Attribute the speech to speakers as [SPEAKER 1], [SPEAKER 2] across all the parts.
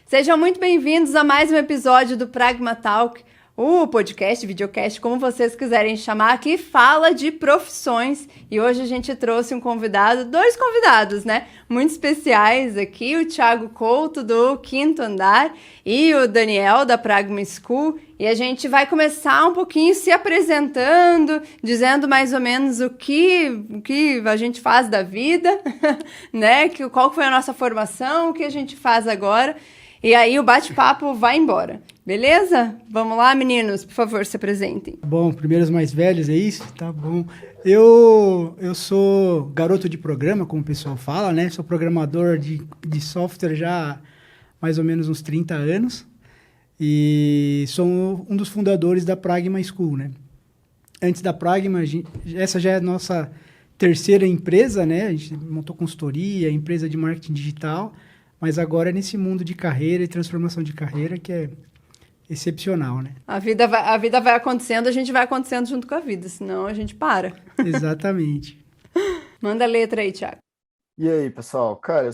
[SPEAKER 1] Sejam muito bem-vindos a mais um episódio do Pragma Talk, o podcast, videocast, como vocês quiserem chamar, que fala de profissões. E hoje a gente trouxe dois convidados, né? Muito especiais aqui, o Thiago Couto, do Quinto Andar, e o Daniel, da Pragma School. E a gente vai começar um pouquinho se apresentando, dizendo mais ou menos o que a gente faz da vida, né? Qual foi a nossa formação, o que a gente faz agora. E aí o bate-papo vai embora. Beleza? Vamos lá, meninos, por favor, se apresentem.
[SPEAKER 2] Bom, primeiro os mais velhos, é isso? Tá bom. Eu sou garoto de programa, como o pessoal fala, né? Sou programador de software já há mais ou menos uns 30 anos. E sou um dos fundadores da Pragma School, né? Antes da Pragma, essa já é a nossa terceira empresa, né? A gente montou consultoria, empresa de marketing digital, mas agora é nesse mundo de carreira e transformação de carreira que é excepcional, né?
[SPEAKER 1] A vida vai acontecendo, a gente vai acontecendo junto com a vida, senão a gente para.
[SPEAKER 2] Exatamente.
[SPEAKER 1] Manda a letra aí, Thiago.
[SPEAKER 3] E aí, pessoal? Cara,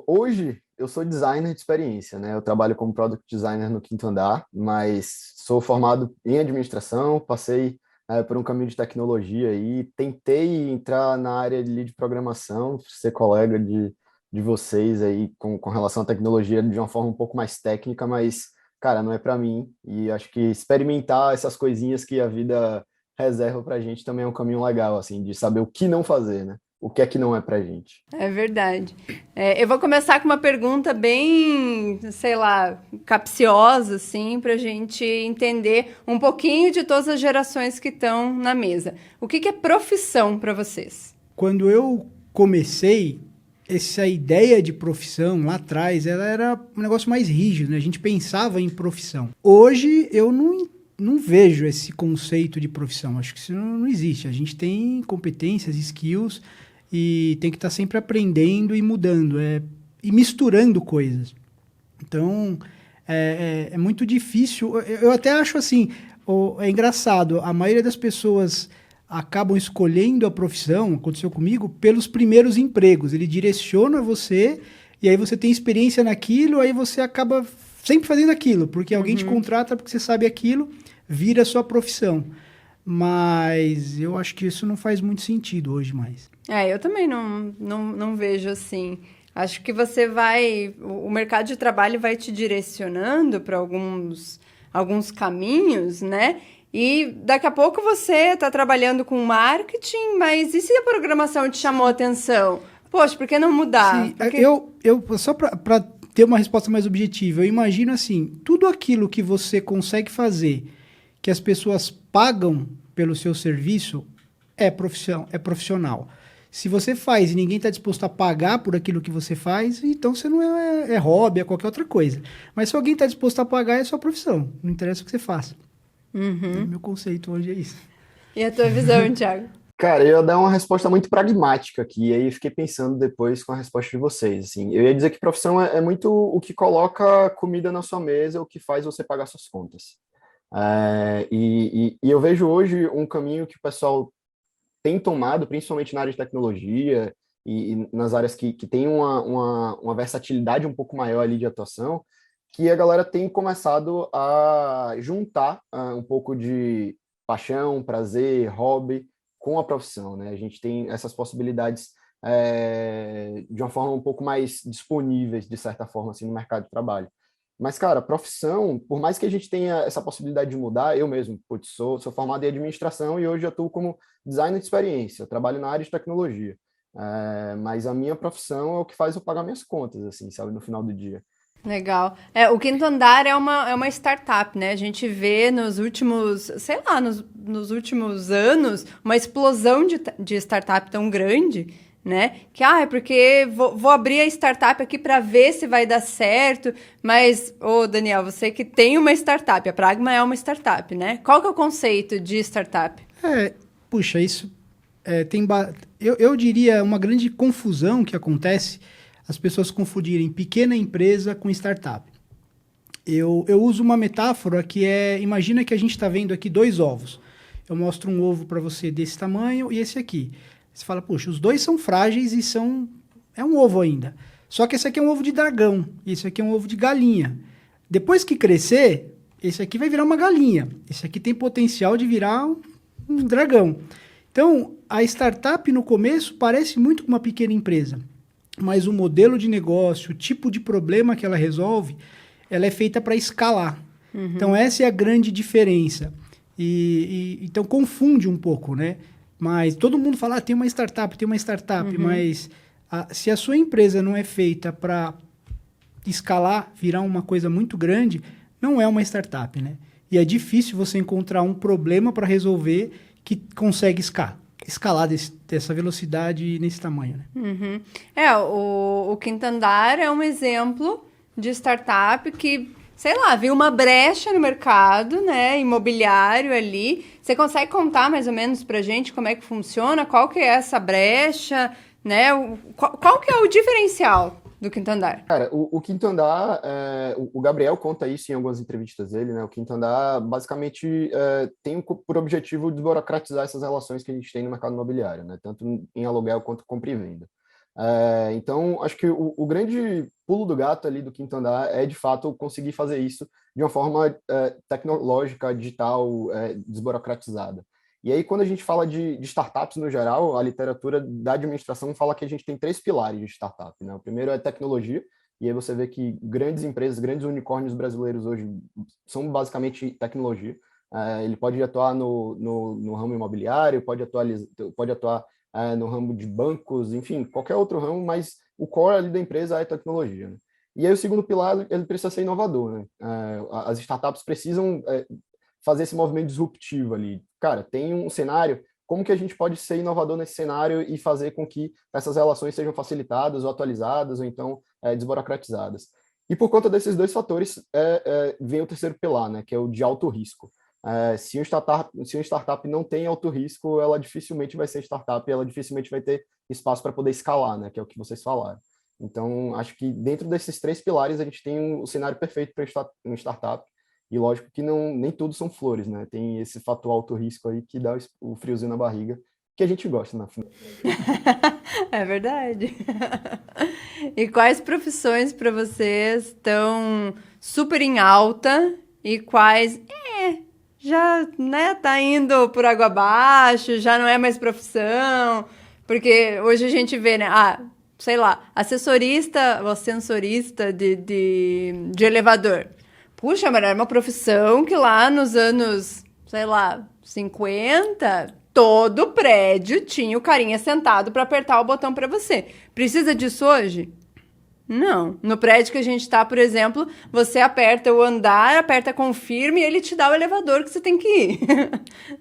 [SPEAKER 3] hoje eu sou designer de experiência, né? Eu trabalho como Product Designer no Quinto Andar, mas sou formado em administração, passei por um caminho de tecnologia e tentei entrar na área de programação, ser colega de vocês aí com relação à tecnologia de uma forma um pouco mais técnica, mas, cara, não é para mim. E acho que experimentar essas coisinhas que a vida reserva pra gente também é um caminho legal, assim, de saber o que não fazer, né? O que é que não é pra gente.
[SPEAKER 1] É verdade. Eu vou começar com uma pergunta bem, sei lá, capciosa, assim, pra gente entender um pouquinho de todas as gerações que estão na mesa. O que é profissão para vocês?
[SPEAKER 2] Quando eu comecei, essa ideia de profissão lá atrás, ela era um negócio mais rígido, né? A gente pensava em profissão. Hoje, eu não vejo esse conceito de profissão. Acho que isso não existe. A gente tem competências, skills, e tem que estar sempre aprendendo e mudando, e misturando coisas. Então, é muito difícil. Eu até acho assim, é engraçado, a maioria das pessoas acabam escolhendo a profissão, aconteceu comigo, pelos primeiros empregos. Ele direciona você, e aí você tem experiência naquilo, aí você acaba sempre fazendo aquilo, porque alguém te contrata porque você sabe aquilo, vira a sua profissão. Mas eu acho que isso não faz muito sentido hoje mais.
[SPEAKER 1] Eu também não vejo assim. Acho que o mercado de trabalho vai te direcionando para alguns caminhos, né? E daqui a pouco você está trabalhando com marketing, mas e se a programação te chamou a atenção? Poxa, por que não mudar?
[SPEAKER 2] Sim, eu só para ter uma resposta mais objetiva, eu imagino assim, tudo aquilo que você consegue fazer, que as pessoas pagam pelo seu serviço, é profissional. Se você faz e ninguém está disposto a pagar por aquilo que você faz, então você não é hobby, é qualquer outra coisa. Mas se alguém está disposto a pagar, é sua profissão. Não interessa o que você faça. Meu conceito hoje é isso.
[SPEAKER 1] E a tua visão, Thiago?
[SPEAKER 3] Cara, eu ia dar uma resposta muito pragmática aqui, e aí fiquei pensando depois com a resposta de vocês, assim. Eu ia dizer que profissão é muito o que coloca comida na sua mesa, o que faz você pagar suas contas. E eu vejo hoje um caminho que o pessoal tem tomado, principalmente na área de tecnologia e nas áreas que tem uma versatilidade um pouco maior ali de atuação, que a galera tem começado a juntar um pouco de paixão, prazer, hobby com a profissão, né? A gente tem essas possibilidades de uma forma um pouco mais disponíveis, de certa forma, assim, no mercado de trabalho. Mas, cara, profissão, por mais que a gente tenha essa possibilidade de mudar, eu mesmo, sou formado em administração e hoje atuo como designer de experiência, eu trabalho na área de tecnologia. Mas a minha profissão é o que faz eu pagar minhas contas, assim, sabe, no final do dia.
[SPEAKER 1] Legal. O Quinto Andar é uma startup, né? A gente vê nos últimos anos, uma explosão de startup tão grande, né? Que, é porque vou abrir a startup aqui para ver se vai dar certo, mas, Daniel, você que tem uma startup, a Pragma é uma startup, né? Qual que é o conceito de startup?
[SPEAKER 2] Puxa, isso eu diria uma grande confusão que acontece, as pessoas confundirem pequena empresa com startup. Eu uso uma metáfora que imagina que a gente está vendo aqui 2 ovos. Eu mostro um ovo para você desse tamanho e esse aqui. Você fala, poxa, os 2 são frágeis e é um ovo ainda. Só que esse aqui é um ovo de dragão, esse aqui é um ovo de galinha. Depois que crescer, esse aqui vai virar uma galinha. Esse aqui tem potencial de virar um dragão. Então, a startup no começo parece muito com uma pequena empresa, mas o modelo de negócio, o tipo de problema que ela resolve, ela é feita para escalar. Então, essa é a grande diferença. Então, confunde um pouco, né? Mas todo mundo fala, tem uma startup, mas se a sua empresa não é feita para escalar, virar uma coisa muito grande, não é uma startup, né? E é difícil você encontrar um problema para resolver que consegue escalar dessa velocidade e nesse tamanho, né?
[SPEAKER 1] O Quinto Andar é um exemplo de startup que, sei lá, viu uma brecha no mercado, né, imobiliário ali. Você consegue contar mais ou menos pra gente como é que funciona? Qual que é essa brecha, né? Qual que é o diferencial do Quinto Andar?
[SPEAKER 3] Cara, o Quinto Andar, o Gabriel conta isso em algumas entrevistas dele, né? O Quinto Andar, basicamente, tem por objetivo desburocratizar essas relações que a gente tem no mercado imobiliário, né? Tanto em aluguel quanto compra e venda. Então, acho que o grande pulo do gato ali do Quinto Andar é, de fato, conseguir fazer isso de uma forma tecnológica, digital, desburocratizada. E aí, quando a gente fala de startups no geral, a literatura da administração fala que a gente tem 3 pilares de startup, né? O primeiro é tecnologia, e aí você vê que grandes empresas, grandes unicórnios brasileiros hoje são basicamente tecnologia. Ele pode atuar no ramo imobiliário, pode atuar no ramo de bancos, enfim, qualquer outro ramo, mas o core ali da empresa é tecnologia, né? E aí o segundo pilar, ele precisa ser inovador, né? As startups precisam fazer esse movimento disruptivo ali. Cara, tem um cenário, como que a gente pode ser inovador nesse cenário e fazer com que essas relações sejam facilitadas ou atualizadas ou então desburocratizadas? E por conta desses 2 fatores, vem o terceiro pilar, né, que é o de alto risco. Se uma startup não tem alto risco, ela dificilmente vai ser startup, ela dificilmente vai ter espaço para poder escalar, né, que é o que vocês falaram. Então, acho que dentro desses 3 pilares, a gente tem o cenário perfeito para uma startup. E lógico que nem tudo são flores, né? Tem esse fator alto risco aí que dá o friozinho na barriga, que a gente gosta, né?
[SPEAKER 1] É verdade. E quais profissões para vocês estão super em alta e quais já, né, tá indo por água abaixo, já não é mais profissão? Porque hoje a gente vê, né? Sei lá, assessorista ou sensorista de elevador. Puxa, mas era uma profissão que lá nos anos, sei lá, 50, todo prédio tinha o carinha sentado para apertar o botão para você. Precisa disso hoje? Não. No prédio que a gente está, por exemplo, você aperta o andar, aperta confirme e ele te dá o elevador que você tem que ir,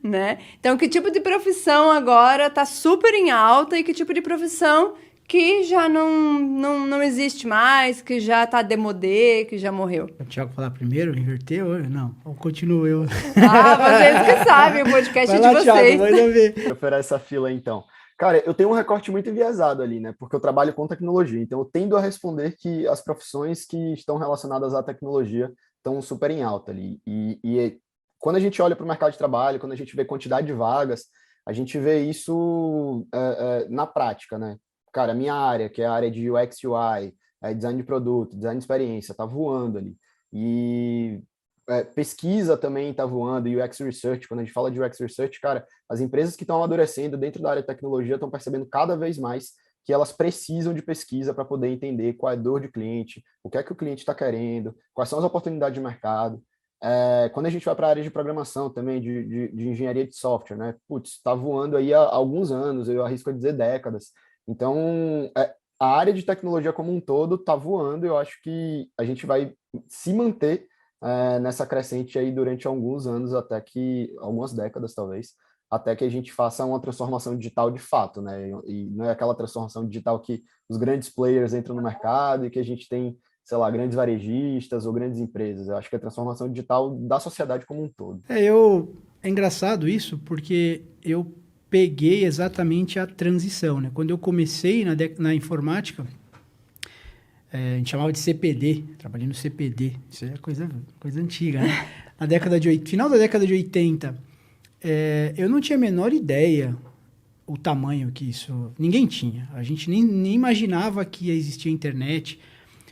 [SPEAKER 1] né? Então, que tipo de profissão agora está super em alta e que tipo de profissão que já não existe mais, que já tá demodê, que já morreu?
[SPEAKER 2] O Thiago falar primeiro, inverteu? Não, ou continuo eu?
[SPEAKER 1] Vocês que sabem, o podcast é de vocês.
[SPEAKER 2] Thiago, manda ver.
[SPEAKER 3] Vou oferecer essa fila, então. Cara, eu tenho um recorte muito enviesado ali, né? Porque eu trabalho com tecnologia, então eu tendo a responder que as profissões que estão relacionadas à tecnologia estão super em alta ali. E quando a gente olha para o mercado de trabalho, quando a gente vê quantidade de vagas, a gente vê isso na prática, né? Cara, a minha área, que é a área de UX, UI, design de produto, design de experiência, tá voando ali. E pesquisa também tá voando, e UX Research, quando a gente fala de UX Research, cara, as empresas que estão amadurecendo dentro da área de tecnologia estão percebendo cada vez mais que elas precisam de pesquisa para poder entender qual é a dor de cliente, o que é que o cliente está querendo, quais são as oportunidades de mercado. Quando a gente vai para a área de programação também, de engenharia de software, né? Putz, está voando aí há alguns anos, eu arrisco a dizer décadas. Então, a área de tecnologia como um todo está voando e eu acho que a gente vai se manter nessa crescente aí durante alguns anos, algumas décadas talvez, até que a gente faça uma transformação digital de fato, né? E não é aquela transformação digital que os grandes players entram no mercado e que a gente tem, sei lá, grandes varejistas ou grandes empresas. Eu acho que é a transformação digital da sociedade como um todo.
[SPEAKER 2] É engraçado isso, porque eu peguei exatamente a transição, né? Quando eu comecei na informática, a gente chamava de CPD, trabalhei no CPD, isso é coisa antiga, né? Final da década de 80, eu não tinha a menor ideia o tamanho que isso... Ninguém tinha. A gente nem imaginava que ia existir a internet,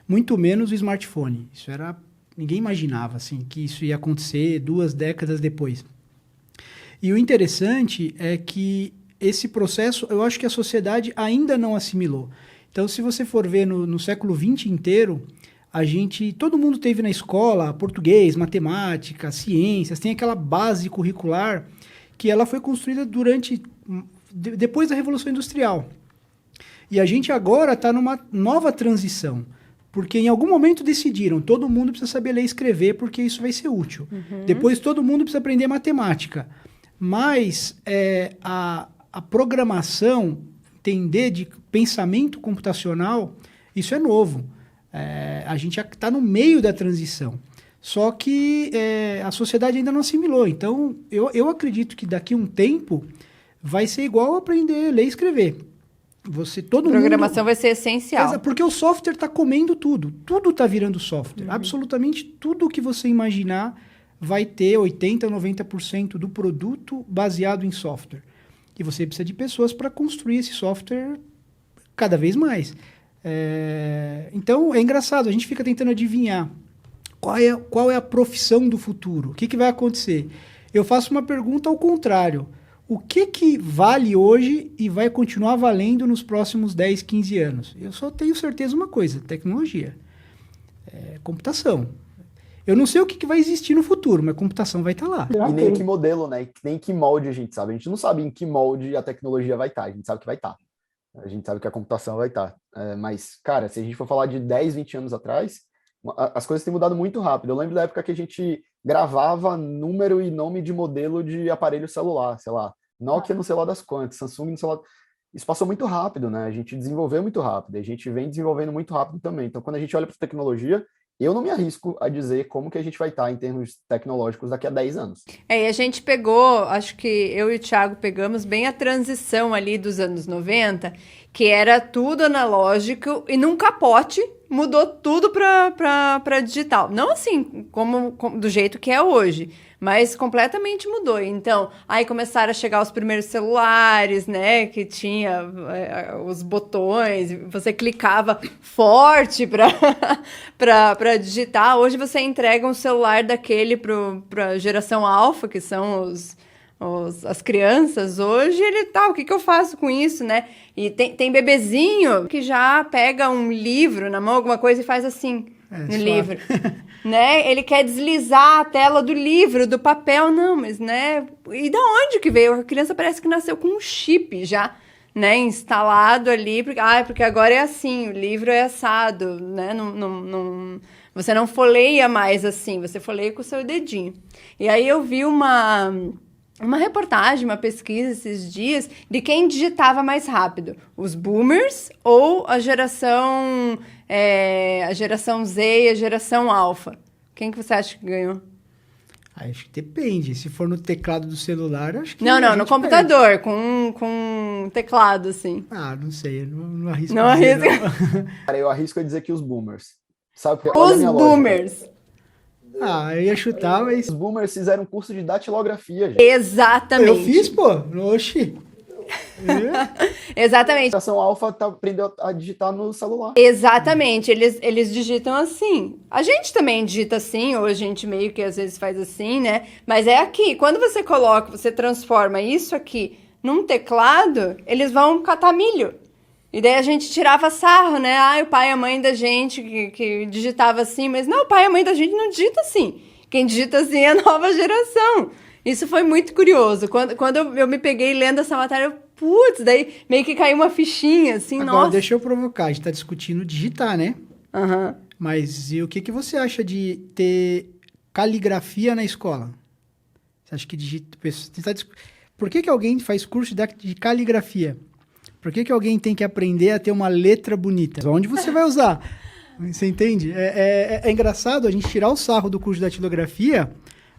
[SPEAKER 2] muito menos o smartphone. Isso era... Ninguém imaginava, assim, que isso ia acontecer 2 décadas depois. E o interessante é que esse processo, eu acho que a sociedade ainda não assimilou. Então, se você for ver no século XX inteiro, todo mundo teve na escola português, matemática, ciências, tem aquela base curricular que ela foi construída depois da Revolução Industrial. E a gente agora está numa nova transição, porque em algum momento decidiram, todo mundo precisa saber ler e escrever, porque isso vai ser útil. Depois todo mundo precisa aprender matemática. Mas a programação, entender de pensamento computacional, isso é novo. A gente está no meio da transição. Só que a sociedade ainda não assimilou. Então, eu acredito que daqui a um tempo vai ser igual aprender a ler e escrever.
[SPEAKER 1] Programação vai ser essencial.
[SPEAKER 2] Porque o software está comendo tudo. Tudo está virando software. Absolutamente tudo que você imaginar vai ter 80%, 90% do produto baseado em software. E você precisa de pessoas para construir esse software cada vez mais. Então, é engraçado. A gente fica tentando adivinhar qual é a profissão do futuro. O que vai acontecer? Eu faço uma pergunta ao contrário. O que vale hoje e vai continuar valendo nos próximos 10, 15 anos? Eu só tenho certeza uma coisa, tecnologia. Computação. Eu não sei o que vai existir no futuro, mas computação vai estar lá.
[SPEAKER 3] E nem que modelo, né? Nem que molde a gente sabe. A gente não sabe em que molde a tecnologia vai estar. A gente sabe que vai estar. A gente sabe que a computação vai estar. Mas, cara, se a gente for falar de 10, 20 anos atrás, as coisas têm mudado muito rápido. Eu lembro da época que a gente gravava número e nome de modelo de aparelho celular, sei lá, Nokia no celular das quantas, Samsung no celular... Isso passou muito rápido, né? A gente desenvolveu muito rápido, a gente vem desenvolvendo muito rápido também. Então, quando a gente olha para a tecnologia, eu não me arrisco a dizer como que a gente vai estar em termos tecnológicos daqui a 10 anos.
[SPEAKER 1] E a gente pegou, acho que eu e o Thiago pegamos bem a transição ali dos anos 90, que era tudo analógico e num capote mudou tudo para digital. Não assim, como do jeito que é hoje, mas completamente mudou. Então, aí começaram a chegar os primeiros celulares, né, que tinha os botões, você clicava forte para digitar. Hoje você entrega um celular daquele para geração alfa, que são as crianças hoje, o que eu faço com isso, né? E tem bebezinho que já pega um livro na mão, alguma coisa, e faz assim no livro. Né? Ele quer deslizar a tela do livro, do papel, não, mas, né? E da onde que veio? A criança parece que nasceu com um chip já, né? Instalado ali, porque agora é assim, o livro é assado, né? Você não folheia mais assim, você folheia com o seu dedinho. E aí eu vi uma reportagem, uma pesquisa esses dias de quem digitava mais rápido, os boomers ou a geração Z e a geração alfa. Quem que você acha que ganhou?
[SPEAKER 2] Acho que depende. Se for no teclado do celular, acho que...
[SPEAKER 1] Não, no computador, com teclado, assim.
[SPEAKER 2] Não sei, eu não arrisco.
[SPEAKER 1] Não arrisca?
[SPEAKER 3] Cara, eu arrisco a dizer que os boomers. Sabe?
[SPEAKER 1] Os boomers.
[SPEAKER 2] Eu ia chutar, mas...
[SPEAKER 3] Os boomers fizeram um curso de datilografia, gente.
[SPEAKER 1] Exatamente.
[SPEAKER 2] Eu fiz, pô. Oxi.
[SPEAKER 1] Exatamente.
[SPEAKER 3] A geração alfa aprendeu a digitar no celular.
[SPEAKER 1] Exatamente. Eles digitam assim. A gente também digita assim, ou a gente meio que às vezes faz assim, né? Mas é aqui. Quando você transforma isso aqui num teclado, eles vão catar milho. E daí a gente tirava sarro, né? O pai e a mãe da gente que digitava assim, mas não, o pai e a mãe da gente não digita assim. Quem digita assim é a nova geração. Isso foi muito curioso. Quando eu me peguei lendo essa matéria, daí meio que caiu uma fichinha, assim,
[SPEAKER 2] Agora,
[SPEAKER 1] nossa.
[SPEAKER 2] deixa eu provocar, a gente tá discutindo digitar, né?
[SPEAKER 1] Uhum.
[SPEAKER 2] Mas e o que você acha de ter caligrafia na escola? Você acha que Por que alguém faz curso de caligrafia? Por que alguém tem que aprender a ter uma letra bonita? Onde você vai usar? Você entende? É engraçado a gente tirar o sarro do curso de datilografia,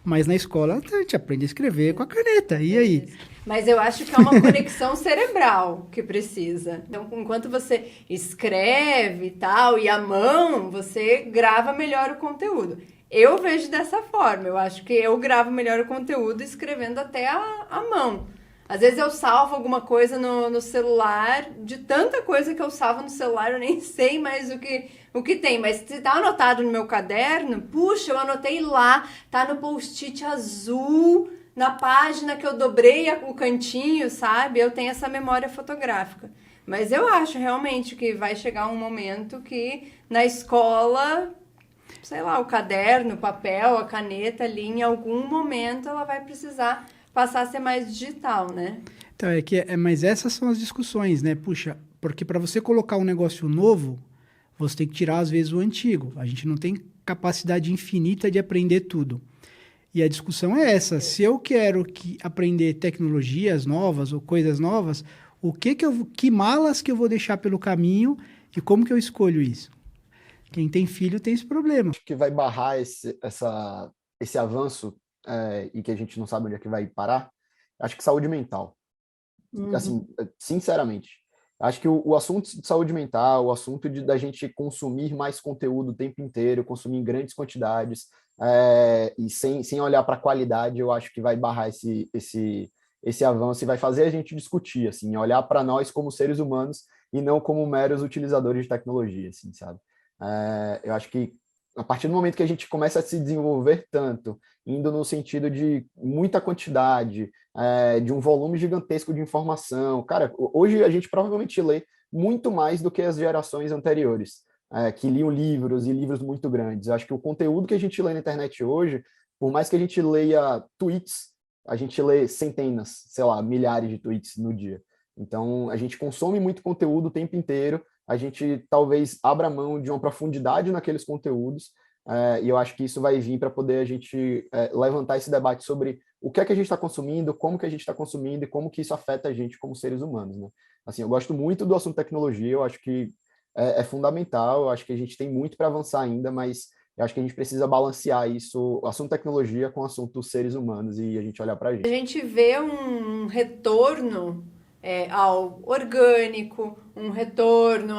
[SPEAKER 2] mas na escola a gente aprende a escrever com a caneta. E aí?
[SPEAKER 1] Mas eu acho que é uma conexão cerebral que precisa. Então, enquanto você escreve e tal, e a mão, você grava melhor o conteúdo. Eu vejo dessa forma. Eu acho que eu gravo melhor o conteúdo escrevendo até a mão. Às vezes eu salvo alguma coisa no celular, de tanta coisa que eu salvo no celular, eu nem sei mais o que tem. Mas se tá anotado no meu caderno, puxa, eu anotei lá, tá no post-it azul, na página que eu dobrei o cantinho, sabe? Eu tenho essa memória fotográfica. Mas eu acho realmente que vai chegar um momento que na escola, sei lá, o caderno, o papel, a caneta ali, em algum momento ela vai precisar passar a ser mais digital, né?
[SPEAKER 2] Então, mas essas são as discussões, né? Puxa, porque para você colocar um negócio novo, você tem que tirar, às vezes, o antigo. A gente não tem capacidade infinita de aprender tudo. E a discussão é essa. Se eu quero aprender tecnologias novas ou coisas novas, que malas que eu vou deixar pelo caminho e como que eu escolho isso? Quem tem filho tem esse problema.
[SPEAKER 3] Acho que vai barrar esse avanço e que a gente não sabe onde é que vai parar. Acho que saúde mental. Assim, sinceramente. Acho que o assunto de saúde mental, o assunto da gente consumir mais conteúdo o tempo inteiro, consumir em grandes quantidades, e sem olhar para a qualidade, eu acho que vai barrar esse avanço e vai fazer a gente discutir, assim, olhar para nós como seres humanos e não como meros utilizadores de tecnologia, assim, sabe? Eu acho que a partir do momento que a gente começa a se desenvolver tanto, indo no sentido de muita quantidade, de um volume gigantesco de informação, cara, hoje a gente provavelmente lê muito mais do que as gerações anteriores, que liam livros e livros muito grandes. Eu acho que o conteúdo que a gente lê na internet hoje, por mais que a gente leia tweets, a gente lê centenas, sei lá, milhares de tweets no dia. Então, a gente consome muito conteúdo o tempo inteiro, a gente talvez abra mão de uma profundidade naqueles conteúdos, e eu acho que isso vai vir para poder a gente levantar esse debate sobre o que é que a gente está consumindo, como que a gente está consumindo e como que isso afeta a gente como seres humanos, né? Assim, eu gosto muito do assunto tecnologia, eu acho que é fundamental, eu acho que a gente tem muito para avançar ainda, mas eu acho que a gente precisa balancear isso, o assunto tecnologia com o assunto seres humanos e a gente olhar para a gente.
[SPEAKER 1] A gente vê um retorno ao orgânico, um retorno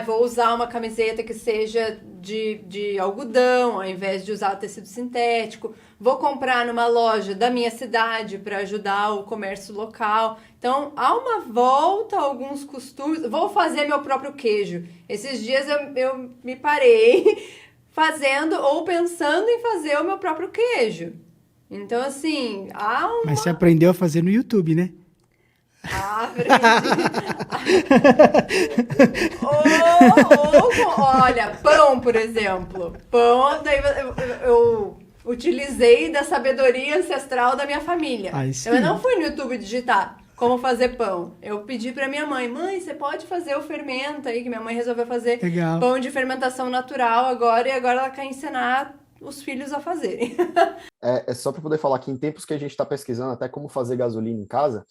[SPEAKER 1] vou usar uma camiseta que seja de algodão, ao invés de usar tecido sintético, vou comprar numa loja da minha cidade para ajudar o comércio local. Então, há uma volta a alguns costumes. Vou fazer meu próprio queijo. Esses dias eu me parei fazendo ou pensando em fazer o meu próprio queijo. Então, assim,
[SPEAKER 2] Mas você aprendeu a fazer no YouTube, né?
[SPEAKER 1] Olha, pão, por exemplo. Pão, daí eu utilizei da sabedoria ancestral da minha família. Eu não fui no YouTube digitar como fazer pão. Eu pedi pra minha mãe, você pode fazer o fermento aí, que minha mãe resolveu fazer pão de fermentação natural agora, e agora ela quer ensinar os filhos a fazerem.
[SPEAKER 3] É só para poder falar que em tempos que a gente está pesquisando até como fazer gasolina em casa,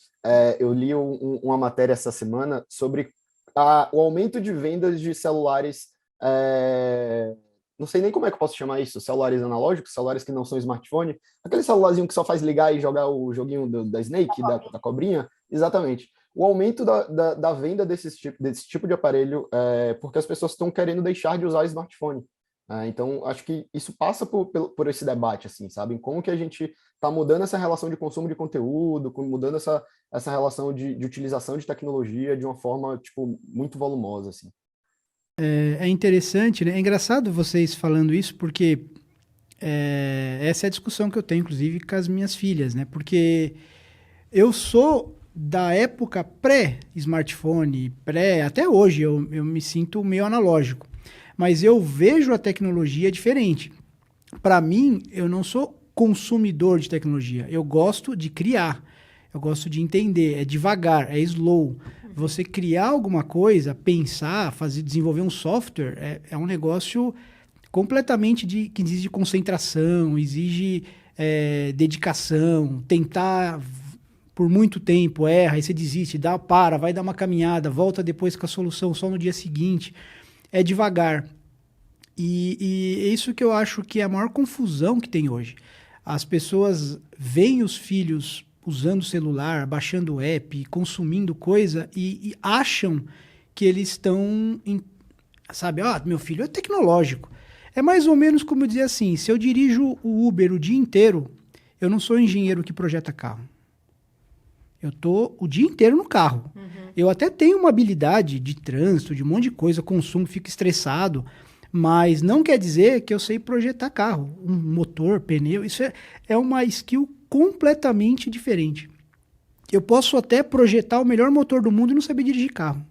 [SPEAKER 3] eu li uma matéria essa semana sobre o aumento de vendas de celulares, não sei nem como é que eu posso chamar isso, celulares analógicos, celulares que não são smartphone, aquele celularzinho que só faz ligar e jogar o joguinho da Snake, da cobrinha, exatamente. O aumento da venda desse tipo de aparelho porque as pessoas estão querendo deixar de usar smartphone. Então, acho que isso passa por esse debate, assim, sabe? Como que a gente está mudando essa relação de consumo de conteúdo, mudando essa relação de utilização de tecnologia de uma forma, tipo, muito volumosa, assim.
[SPEAKER 2] É interessante, né? É engraçado vocês falando isso, porque essa é a discussão que eu tenho, inclusive, com as minhas filhas, né? Porque eu sou da época pré-smartphone, até hoje eu me sinto meio analógico. Mas eu vejo a tecnologia diferente. Para mim, eu não sou consumidor de tecnologia. Eu gosto de criar. Eu gosto de entender. É devagar, é slow. Você criar alguma coisa, pensar, desenvolver um software, é um negócio completamente que exige concentração, exige dedicação, tentar por muito tempo, erra, aí você desiste, vai dar uma caminhada, volta depois com a solução só no dia seguinte. É devagar. E é isso que eu acho que é a maior confusão que tem hoje. As pessoas veem os filhos usando o celular, baixando o app, consumindo coisa e acham que eles estão... Sabe, meu filho é tecnológico. É mais ou menos como dizer assim, se eu dirijo o Uber o dia inteiro, eu não sou engenheiro que projeta carro. Eu tô o dia inteiro no carro. Eu até tenho uma habilidade de trânsito, de um monte de coisa, consumo, fico estressado, mas não quer dizer que eu sei projetar carro, um motor, pneu, isso é uma skill completamente diferente. Eu posso até projetar o melhor motor do mundo e não saber dirigir carro.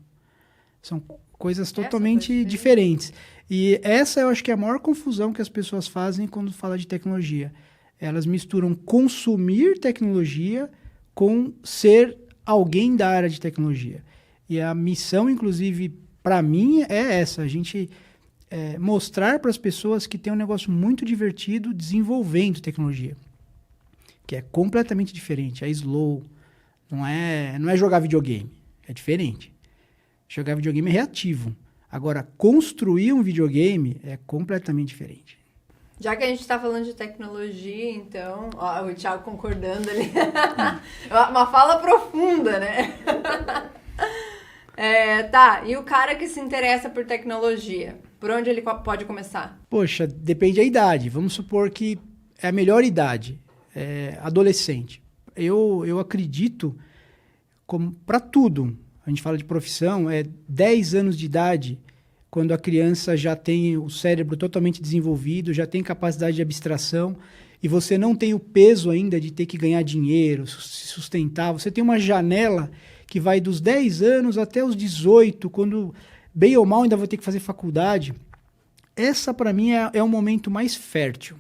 [SPEAKER 2] São coisas totalmente diferentes. E essa eu acho que é a maior confusão que as pessoas fazem quando falam de tecnologia. Elas misturam consumir tecnologia com ser alguém da área de tecnologia. E a missão, inclusive, para mim, é essa. A gente mostrar para as pessoas que tem um negócio muito divertido desenvolvendo tecnologia. Que é completamente diferente. É slow. Não é jogar videogame. É diferente. Jogar videogame é reativo. Agora, construir um videogame é completamente diferente.
[SPEAKER 1] Já que a gente tá falando de tecnologia, então... Ó, o Thiago concordando ali. Uma fala profunda, né? Tá, e o cara que se interessa por tecnologia, por onde ele pode começar?
[SPEAKER 2] Poxa, depende da idade. Vamos supor que é a melhor idade, adolescente. Eu acredito, como para tudo, a gente fala de profissão, 10 anos de idade, quando a criança já tem o cérebro totalmente desenvolvido, já tem capacidade de abstração, e você não tem o peso ainda de ter que ganhar dinheiro, se sustentar. Você tem uma janela que vai dos 10 anos até os 18, quando bem ou mal ainda vai ter que fazer faculdade. Essa, para mim, é o momento mais fértil.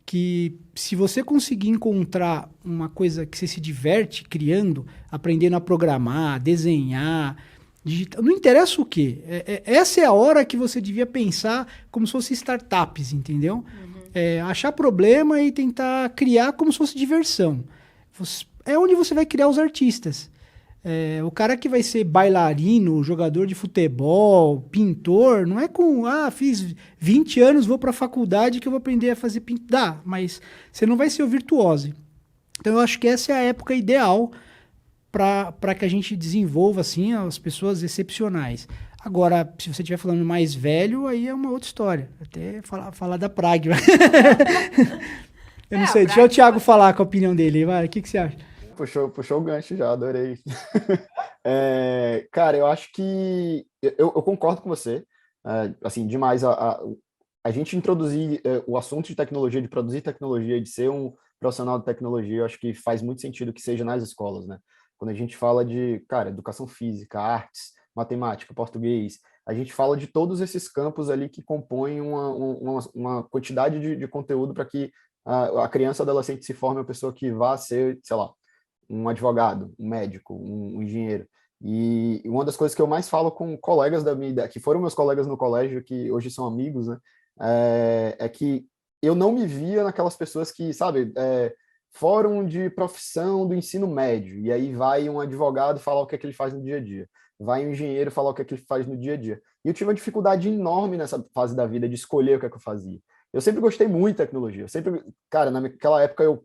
[SPEAKER 2] Que se você conseguir encontrar uma coisa que você se diverte criando, aprendendo a programar, desenhar, digitar, não interessa o quê. Essa é a hora que você devia pensar como se fosse startups, entendeu? Achar problema e tentar criar como se fosse diversão. É onde você vai criar os artistas. O cara que vai ser bailarino, jogador de futebol, pintor, não é fiz 20 anos, vou para a faculdade que eu vou aprender a fazer pintura. Dá, mas você não vai ser o virtuoso. Então eu acho que essa é a época ideal para que a gente desenvolva assim, as pessoas excepcionais. Agora, se você estiver falando mais velho, aí é uma outra história. Até falar da Pragma. Eu não sei, deixa o Thiago falar com a opinião dele. Vai, o que você acha?
[SPEAKER 3] Puxou o gancho já, adorei. Cara, eu acho que... Eu concordo com você. Assim, demais a gente introduzir o assunto de tecnologia, de produzir tecnologia, de ser um profissional de tecnologia, eu acho que faz muito sentido que seja nas escolas, né? Quando a gente fala de, cara, educação física, artes, matemática, português, a gente fala de todos esses campos ali que compõem uma quantidade de conteúdo para que a criança adolescente se forme uma pessoa que vá ser, sei lá, um advogado, um médico, um engenheiro. E uma das coisas que eu mais falo com colegas da minha idade, que foram meus colegas no colégio, que hoje são amigos, né, é que eu não me via naquelas pessoas que, sabe, fórum de profissão do ensino médio, e aí vai um advogado falar o que é que ele faz no dia a dia, vai um engenheiro falar o que é que ele faz no dia a dia. E eu tive uma dificuldade enorme nessa fase da vida de escolher o que é que eu fazia. Eu sempre gostei muito de tecnologia. Cara, naquela época eu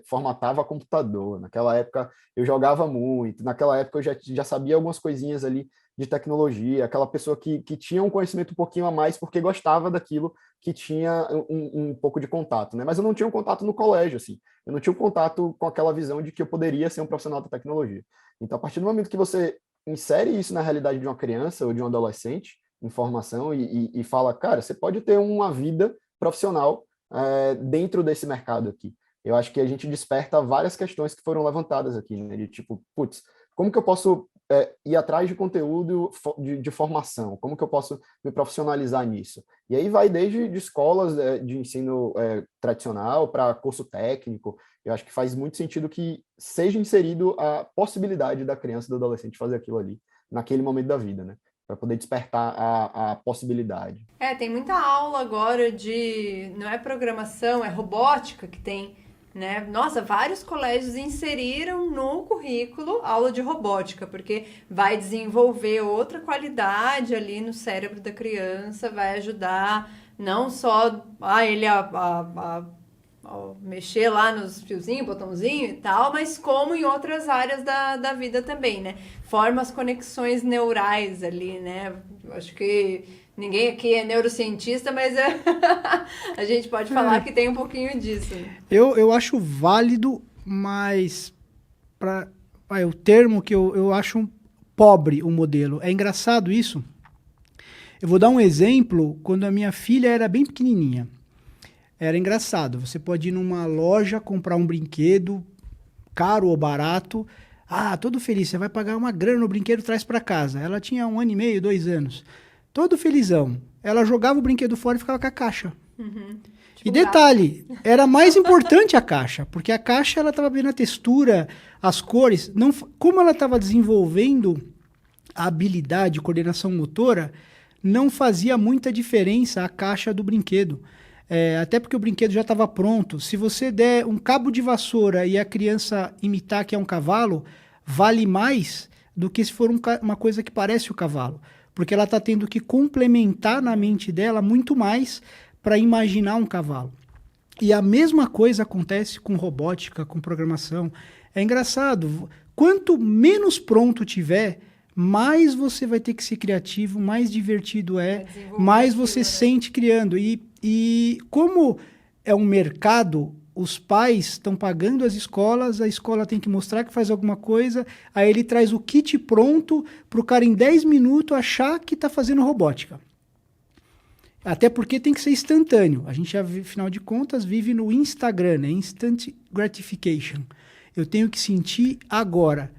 [SPEAKER 3] formatava computador, naquela época eu jogava muito, naquela época eu já sabia algumas coisinhas ali de tecnologia, aquela pessoa que tinha um conhecimento um pouquinho a mais porque gostava daquilo, que tinha um pouco de contato, né? Mas eu não tinha um contato no colégio, assim. Eu não tinha um contato com aquela visão de que eu poderia ser um profissional da tecnologia. Então, a partir do momento que você insere isso na realidade de uma criança ou de um adolescente, em formação, e fala, cara, você pode ter uma vida profissional dentro desse mercado aqui. Eu acho que a gente desperta várias questões que foram levantadas aqui, né? De tipo, putz, como que eu posso ir atrás de conteúdo de formação? Como que eu posso me profissionalizar nisso? E aí vai desde de escolas de ensino tradicional para curso técnico. Eu acho que faz muito sentido que seja inserido a possibilidade da criança e do adolescente fazer aquilo ali, naquele momento da vida, né? Para poder despertar a possibilidade.
[SPEAKER 1] Tem muita aula agora não é programação, é robótica que tem, né? Nossa, vários colégios inseriram no currículo aula de robótica, porque vai desenvolver outra qualidade ali no cérebro da criança, vai ajudar não só ele a mexer lá nos fiozinhos, botãozinho e tal, mas como em outras áreas da vida também, né? Forma as conexões neurais ali, né? Acho que ninguém aqui é neurocientista, mas a gente pode falar que tem um pouquinho disso.
[SPEAKER 2] Eu acho válido, mas o termo que eu acho pobre o modelo. É engraçado isso. Eu vou dar um exemplo quando a minha filha era bem pequenininha. Era engraçado. Você pode ir numa loja comprar um brinquedo, caro ou barato. Todo feliz. Você vai pagar uma grana no brinquedo, traz para casa. Ela tinha 1 ano e meio, 2 anos. Todo felizão. Ela jogava o brinquedo fora e ficava com a caixa.
[SPEAKER 1] Tipo
[SPEAKER 2] E detalhe, era mais importante a caixa, porque a caixa ela estava vendo a textura, as cores. Não, como ela estava desenvolvendo a habilidade, coordenação motora, não fazia muita diferença a caixa do brinquedo. Até porque o brinquedo já estava pronto. Se você der um cabo de vassoura e a criança imitar que é um cavalo, vale mais do que se for uma coisa que parece o cavalo. Porque ela está tendo que complementar na mente dela muito mais para imaginar um cavalo. E a mesma coisa acontece com robótica, com programação. É engraçado. Quanto menos pronto tiver, mais você vai ter que ser criativo, mais divertido mais você sente criando. E como é um mercado, os pais estão pagando as escolas, a escola tem que mostrar que faz alguma coisa, aí ele traz o kit pronto para o cara em 10 minutos achar que está fazendo robótica. Até porque tem que ser instantâneo. A gente, afinal de contas, vive no Instagram, né? Instant gratification. Eu tenho que sentir agora.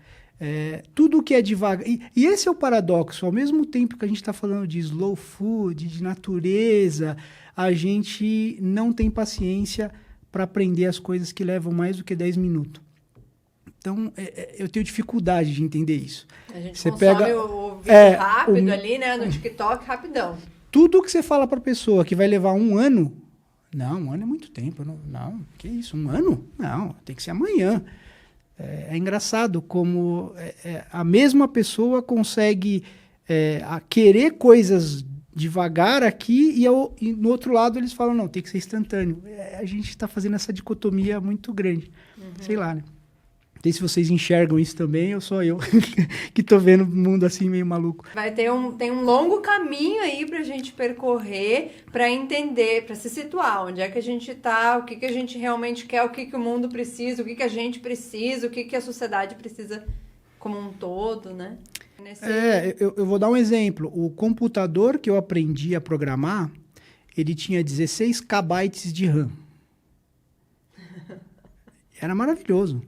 [SPEAKER 2] Tudo que é devagar. E esse é o paradoxo. Ao mesmo tempo que a gente está falando de slow food, de natureza, a gente não tem paciência para aprender as coisas que levam mais do que 10 minutos. Então, eu tenho dificuldade de entender isso.
[SPEAKER 1] A gente
[SPEAKER 2] você
[SPEAKER 1] consome
[SPEAKER 2] pega
[SPEAKER 1] o vídeo rápido ali, né? No TikTok, rapidão.
[SPEAKER 2] Tudo que você fala para a pessoa que vai levar 1 ano, não, 1 ano é muito tempo. Não, que isso, 1 ano? Não, tem que ser amanhã. É engraçado como a mesma pessoa consegue querer coisas devagar aqui e no outro lado eles falam, não, tem que ser instantâneo. A gente está fazendo essa dicotomia muito grande. Sei lá, né? Não sei se vocês enxergam isso também ou só eu que estou vendo o mundo assim meio maluco.
[SPEAKER 1] Tem um longo caminho aí pra gente percorrer, pra entender, pra se situar, onde é que a gente tá, o que que a gente realmente quer, o que que o mundo precisa, o que que a gente precisa, o que que a sociedade precisa como um todo, né?
[SPEAKER 2] Eu vou dar um exemplo. O computador que eu aprendi a programar, ele tinha 16 KB de RAM. Era maravilhoso.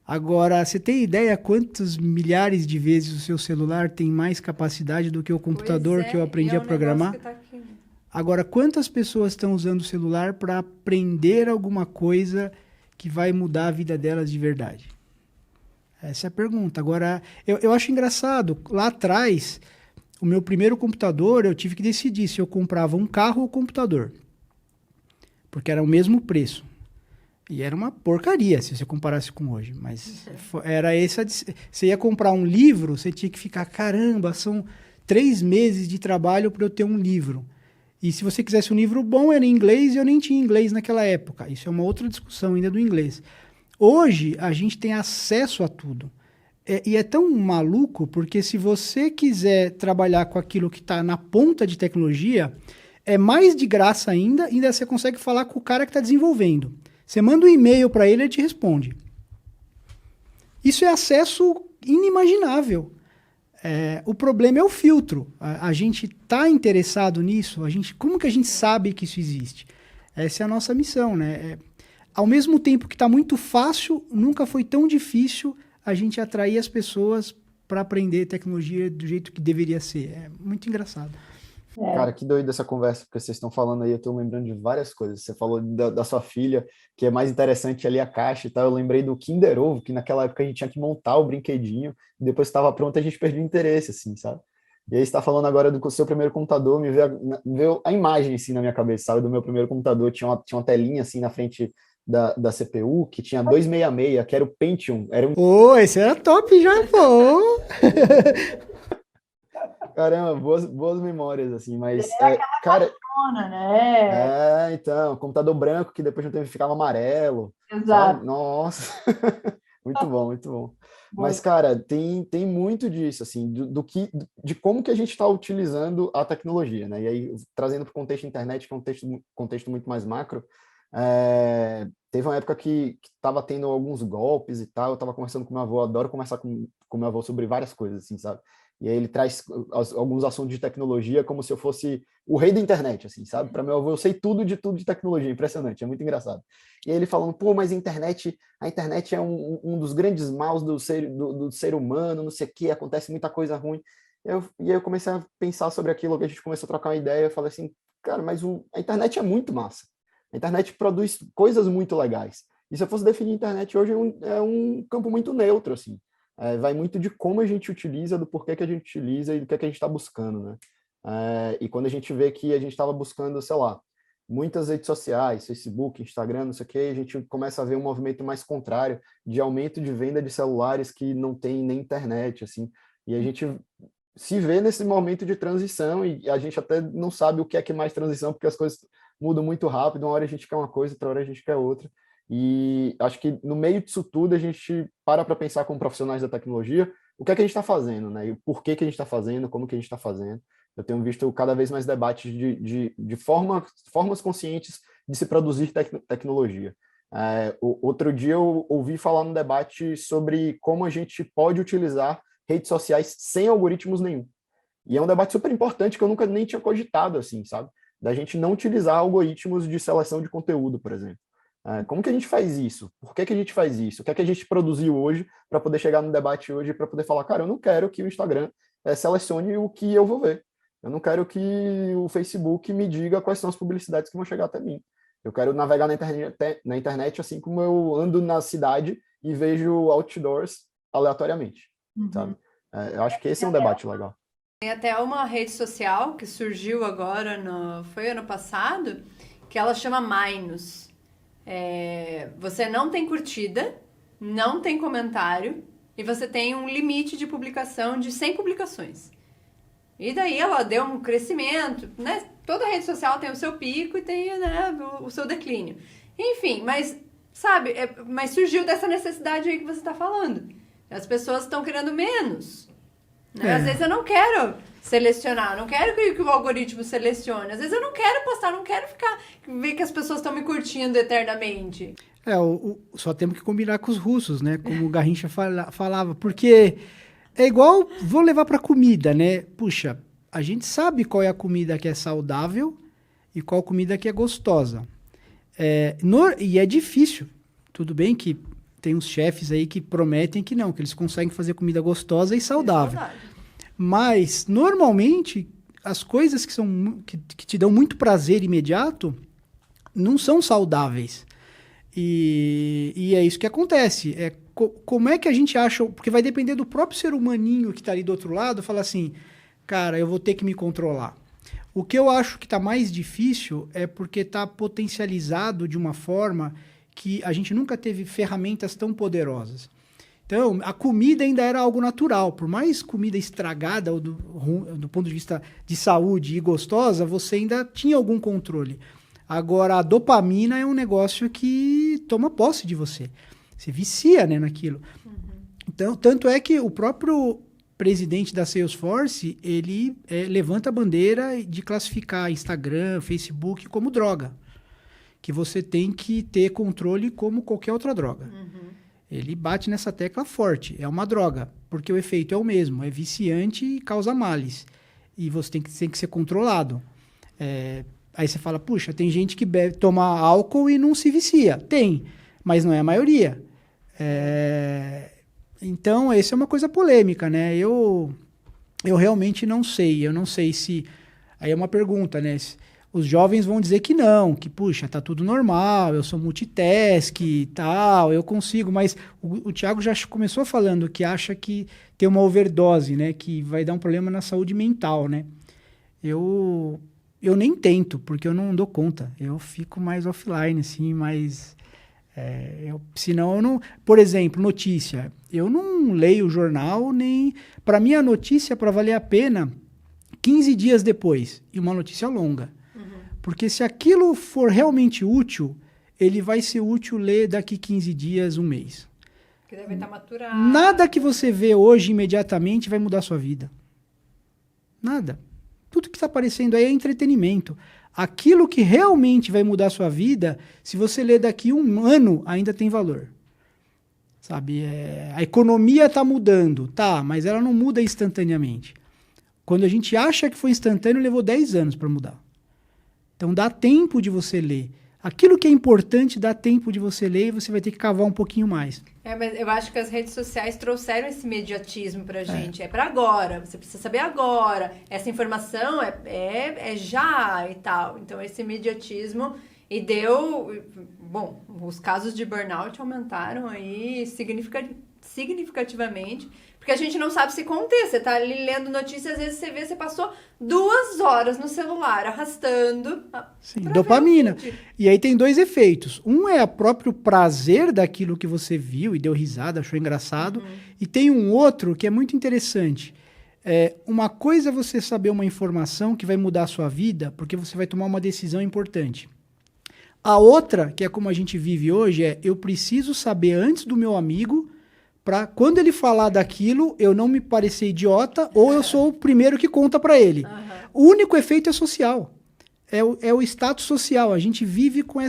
[SPEAKER 2] Agora, você tem ideia quantos milhares de vezes o seu celular tem mais capacidade do que o computador que eu aprendi a programar?
[SPEAKER 1] Que tá aqui, né?
[SPEAKER 2] Agora, quantas pessoas estão usando o celular para aprender alguma coisa que vai mudar a vida delas de verdade? Essa é a pergunta. Agora, eu acho engraçado. Lá atrás, o meu primeiro computador, eu tive que decidir se eu comprava um carro ou computador. Porque era o mesmo preço. E era uma porcaria, se você comparasse com hoje. Mas era essa... Você ia comprar um livro, você tinha que ficar... Caramba, são 3 meses de trabalho para eu ter um livro. E se você quisesse um livro bom, era em inglês, e eu nem tinha inglês naquela época. Isso é uma outra discussão ainda do inglês. Hoje, a gente tem acesso a tudo. E é tão maluco, porque se você quiser trabalhar com aquilo que está na ponta de tecnologia, é mais de graça ainda você consegue falar com o cara que está desenvolvendo. Você manda um e-mail para ele, ele te responde. Isso é acesso inimaginável. O problema é o filtro. A gente está interessado nisso? Como que a gente sabe que isso existe? Essa é a nossa missão, né? Ao mesmo tempo que está muito fácil, nunca foi tão difícil a gente atrair as pessoas para aprender tecnologia do jeito que deveria ser. É muito engraçado.
[SPEAKER 3] Cara, que doido essa conversa, porque vocês estão falando aí, eu estou lembrando de várias coisas. Você falou da sua filha, que é mais interessante ali a caixa e tal. Eu lembrei do Kinder Ovo, que naquela época a gente tinha que montar o brinquedinho, e depois que estava pronto a gente perdia o interesse, assim, sabe? E aí você está falando agora do seu primeiro computador, me veio a imagem, assim, na minha cabeça, sabe? Do meu primeiro computador, tinha uma telinha, assim, na frente da CPU, que tinha 266, que era o Pentium.
[SPEAKER 2] Esse era top já, pô!
[SPEAKER 3] Caramba, boas memórias, assim, mas...
[SPEAKER 4] cara, né?
[SPEAKER 3] Então, computador branco que depois de um tempo ficava amarelo.
[SPEAKER 4] Exato.
[SPEAKER 3] Sabe? Nossa, muito bom, muito bom. Mas, cara, tem muito disso, assim, de como que a gente está utilizando a tecnologia, né? E aí, trazendo para o contexto internet, que é um contexto muito mais macro, Teve uma época que estava tendo alguns golpes e tal, eu estava conversando com meu avô, adoro conversar com meu avô sobre várias coisas, assim, sabe? E aí ele traz alguns assuntos de tecnologia como se eu fosse o rei da internet, assim, sabe? Para meu avô eu sei tudo de tecnologia, impressionante, é muito engraçado. E aí ele falando, pô, mas a internet é um dos grandes maus do ser humano, não sei o quê, acontece muita coisa ruim. E aí eu comecei a pensar sobre aquilo, que a gente começou a trocar uma ideia, eu falei assim, cara, mas a internet é muito massa. A internet produz coisas muito legais. E se eu fosse definir a internet hoje, é um campo muito neutro, assim. Vai muito de como a gente utiliza, do porquê que a gente utiliza e do que a gente está buscando, né? E quando a gente vê que a gente estava buscando, sei lá, muitas redes sociais, Facebook, Instagram, não sei o quê, a gente começa a ver um movimento mais contrário de aumento de venda de celulares que não tem nem internet, assim. E a gente se vê nesse momento de transição e a gente até não sabe o que é mais transição, porque as coisas mudam muito rápido, uma hora a gente quer uma coisa, outra hora a gente quer outra. E acho que no meio disso tudo a gente para pensar como profissionais da tecnologia o que é que a gente está fazendo, né? E o porquê que a gente está fazendo, como que a gente está fazendo. Eu tenho visto cada vez mais debates de formas conscientes de se produzir tecnologia. Outro dia eu ouvi falar num debate sobre como a gente pode utilizar redes sociais sem algoritmos nenhum. E é um debate super importante que eu nunca nem tinha cogitado, assim, sabe? Da gente não utilizar algoritmos de seleção de conteúdo, por exemplo. Como que a gente faz isso? Por que a gente faz isso? O que é que a gente produziu hoje para poder chegar no debate hoje, para poder falar, cara, eu não quero que o Instagram selecione o que eu vou ver. Eu não quero que o Facebook me diga quais são as publicidades que vão chegar até mim. Eu quero navegar na internet assim como eu ando na cidade e vejo outdoors aleatoriamente, sabe? Eu acho que esse é um debate legal.
[SPEAKER 1] Tem até uma rede social que surgiu agora, foi ano passado, que ela chama Minus. Você não tem curtida, não tem comentário e você tem um limite de publicação de 100 publicações. E daí ela deu um crescimento, né? Toda rede social tem o seu pico e tem, né, o seu declínio. Enfim, mas, sabe, mas surgiu dessa necessidade aí que você está falando. As pessoas estão querendo menos. Né? Às vezes eu não quero selecionar, não quero que o algoritmo selecione. Às vezes eu não quero postar, não quero ver que as pessoas estão me curtindo eternamente.
[SPEAKER 2] Só temos que combinar com os russos, né? Como o Garrincha falava, porque é igual, vou levar para comida, né? Puxa, a gente sabe qual é a comida que é saudável e qual comida que é gostosa. E é difícil. Tudo bem que tem uns chefes aí que prometem que não, que eles conseguem fazer comida gostosa e saudável. Mas, normalmente, as coisas que te dão muito prazer imediato não são saudáveis. E é isso que acontece. Como é que a gente acha... Porque vai depender do próprio ser humaninho que está ali do outro lado, falar assim, cara, eu vou ter que me controlar. O que eu acho que está mais difícil é porque está potencializado de uma forma que a gente nunca teve ferramentas tão poderosas. Então, a comida ainda era algo natural. Por mais comida estragada, ou do ponto de vista de saúde e gostosa, você ainda tinha algum controle. Agora, a dopamina é um negócio que toma posse de você. Você vicia, né, naquilo. Então, tanto é que o próprio presidente da Salesforce, ele levanta a bandeira de classificar Instagram, Facebook como droga. Que você tem que ter controle como qualquer outra droga. Ele bate nessa tecla forte. É uma droga, porque o efeito é o mesmo. É viciante e causa males. E você tem que ser controlado. Aí você fala, puxa, tem gente que toma álcool e não se vicia. Tem, mas não é a maioria. Então, essa é uma coisa polêmica, né? Eu realmente não sei. Eu não sei se... Aí é uma pergunta, né? Os jovens vão dizer que não, que, puxa, tá tudo normal, eu sou multitask e tal, eu consigo, mas o Thiago já começou falando que acha que tem uma overdose, né, que vai dar um problema na saúde mental, né. Eu nem tento, porque eu não dou conta, eu fico mais offline, assim, mas... senão eu não... Por exemplo, notícia, eu não leio o jornal, nem... Para mim, a notícia, para valer a pena, 15 dias depois, e uma notícia longa. Porque se aquilo for realmente útil, ele vai ser útil ler daqui 15 dias, um mês.
[SPEAKER 1] Porque deve estar maturado.
[SPEAKER 2] Nada que você vê hoje imediatamente vai mudar a sua vida. Nada. Tudo que está aparecendo aí é entretenimento. Aquilo que realmente vai mudar a sua vida, se você ler daqui 1 ano, ainda tem valor. Sabe? A economia está mudando, tá, mas ela não muda instantaneamente. Quando a gente acha que foi instantâneo, levou 10 anos para mudar. Então dá tempo de você ler. Aquilo que é importante dá tempo de você ler e você vai ter que cavar um pouquinho mais.
[SPEAKER 1] Mas eu acho que as redes sociais trouxeram esse imediatismo pra gente. É para agora, você precisa saber agora. Essa informação é já e tal. Então esse imediatismo e deu... Bom, os casos de burnout aumentaram aí significativamente. Porque a gente não sabe se conter. Você tá ali lendo notícias, às vezes você passou 2 horas no celular, arrastando.
[SPEAKER 2] Sim, dopamina. E aí tem 2 efeitos. Um é o próprio prazer daquilo que você viu e deu risada, achou engraçado. E tem um outro que é muito interessante. Uma coisa é você saber uma informação que vai mudar a sua vida, porque você vai tomar uma decisão importante. A outra, que é como a gente vive hoje, eu preciso saber antes do meu amigo, para quando ele falar daquilo, eu não me parecer idiota ou eu sou o primeiro que conta para ele. O único efeito é social. É o status social. A gente vive com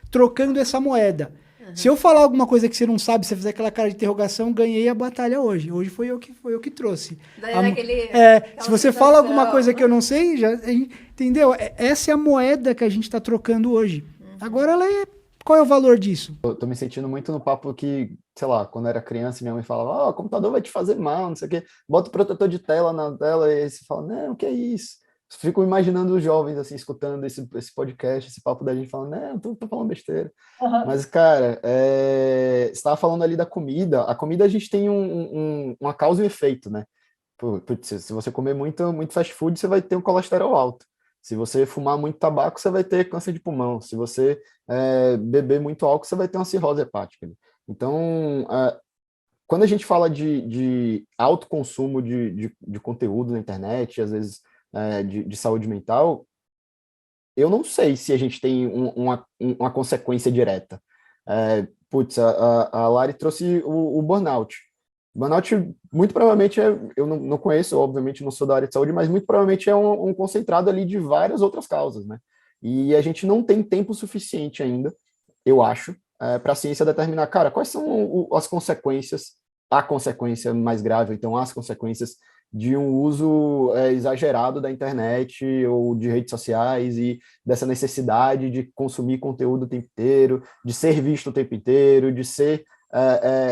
[SPEAKER 2] trocando essa moeda. Se eu falar alguma coisa que você não sabe, você fizer aquela cara de interrogação, ganhei a batalha hoje. Hoje foi eu que trouxe. Se você fala alguma coisa que eu não sei, entendeu? Essa é a moeda que a gente está trocando hoje. Agora qual é o valor disso?
[SPEAKER 3] Eu tô me sentindo muito no papo que, sei lá, quando eu era criança, minha mãe falava, o computador vai te fazer mal, não sei o quê. Bota o protetor de tela na tela e você fala, não, o que é isso? Fico imaginando os jovens, assim, escutando esse podcast, esse papo da gente, falando, não, tô falando besteira. Mas, cara, você estava falando ali da comida. A comida a gente tem uma causa e um efeito, né? Putz, se você comer muito fast food, você vai ter um colesterol alto. Se você fumar muito tabaco, você vai ter câncer de pulmão. Se você beber muito álcool, você vai ter uma cirrose hepática. Então, quando a gente fala de alto consumo de conteúdo na internet, às vezes de saúde mental, eu não sei se a gente tem uma consequência direta. A Lari trouxe o burnout. Burnout, muito provavelmente, eu não conheço, obviamente não sou da área de saúde, mas muito provavelmente é um concentrado ali de várias outras causas, né? E a gente não tem tempo suficiente ainda, eu acho, para a ciência determinar, cara, quais são as consequências, a consequência mais grave, então as consequências de um uso exagerado da internet ou de redes sociais e dessa necessidade de consumir conteúdo o tempo inteiro, de ser visto o tempo inteiro, de ser